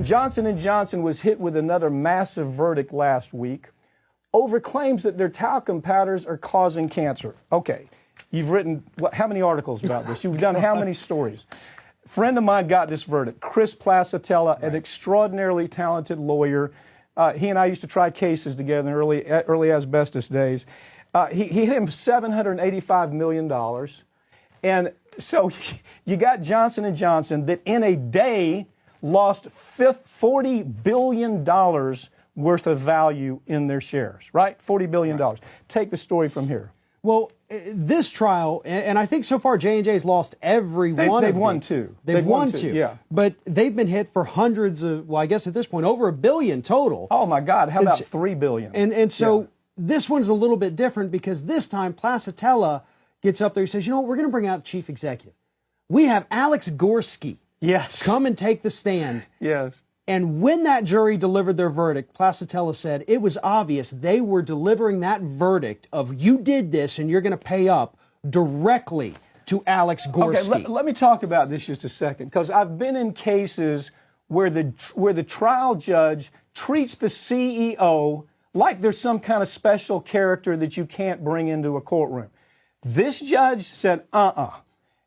Johnson & Johnson was hit with another massive verdict last week over claims that their talcum powders are causing cancer. Okay, you've written how many articles about this? You've done how many stories? A friend of mine got this verdict, Chris Plasatella, an extraordinarily talented lawyer. He and I used to try cases together in early asbestos days. He hit him $785 million. And so you got Johnson & Johnson that in a day lost $40 billion worth of value in their shares, right? $40 billion. Right. Take the story from here. Well, this trial, and I think so far J&J's lost every one of them. They've won two. They've won two, yeah. But they've been hit for hundreds of, well, I guess at this point, over $1 billion total. Oh, my God. How about $3 billion? And so this one's a little bit different because this time Plasatella gets up there and says, you know what, we're going to bring out the chief executive. We have Alex Gorsky. Yes. Come and take the stand. Yes. And when that jury delivered their verdict, Plasatella said it was obvious they were delivering that verdict of you did this and you're going to pay up directly to Alex Gorsky. Okay, let me talk about this just a second, because I've been in cases where the trial judge treats the CEO like there's some kind of special character that you can't bring into a courtroom. This judge said,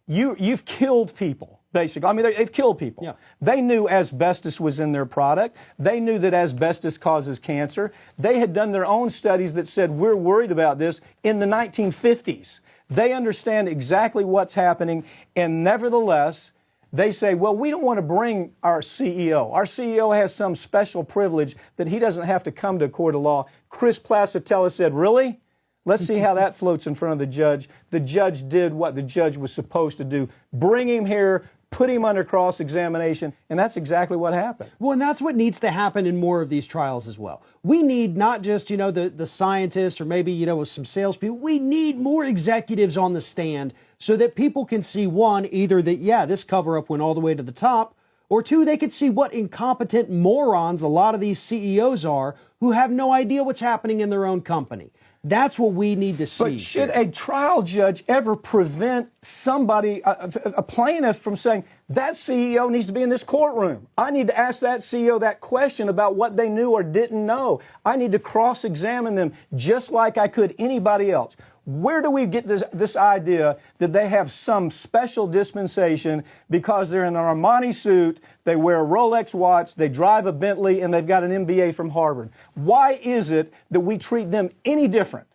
you've killed people. Basically, I mean, they've killed people. Yeah. They knew asbestos was in their product. They knew that asbestos causes cancer. They had done their own studies that said we're worried about this in the 1950s. They understand exactly what's happening, and nevertheless, they say, well, we don't want to bring our CEO. Our CEO has some special privilege that he doesn't have to come to a court of law. Chris Plasatella said, really? Let's see how that floats in front of the judge. The judge did what the judge was supposed to do. Bring him here, put him under cross-examination, and that's exactly what happened. Well, and that's what needs to happen in more of these trials as well. We need not just, you know, the scientists or maybe, you know, some salespeople. We need more executives on the stand so that people can see, one, either that, yeah, this cover-up went all the way to the top, or two, they could see what incompetent morons a lot of these CEOs are who have no idea what's happening in their own company. That's what we need to see. But should a trial judge ever prevent somebody, a plaintiff, from saying, that CEO needs to be in this courtroom? I need to ask that CEO that question about what they knew or didn't know. I need to cross-examine them just like I could anybody else. Where do we get this idea that they have some special dispensation because they're in an Armani suit, they wear a Rolex watch, they drive a Bentley, and they've got an MBA from Harvard? Why is it that we treat them any different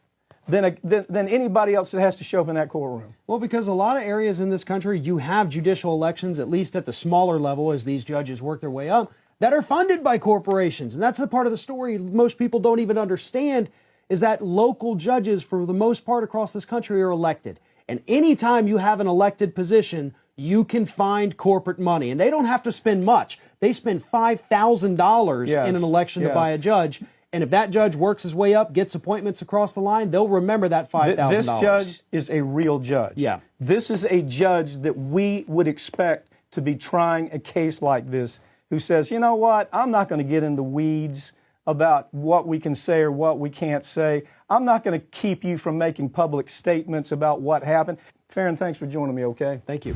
than anybody else that has to show up in that courtroom? Well, because a lot of areas in this country, you have judicial elections, at least at the smaller level as these judges work their way up, that are funded by corporations. And that's the part of the story most people don't even understand, is that local judges, for the most part across this country, are elected. And anytime you have an elected position, you can find corporate money. And they don't have to spend much. They spend $5,000 in an election to buy a judge. And if that judge works his way up, gets appointments across the line, they'll remember that $5,000. This judge is a real judge. Yeah. This is a judge that we would expect to be trying a case like this, who says, you know what, I'm not going to get in the weeds about what we can say or what we can't say. I'm not going to keep you from making public statements about what happened. Farron, thanks for joining me, okay? Thank you.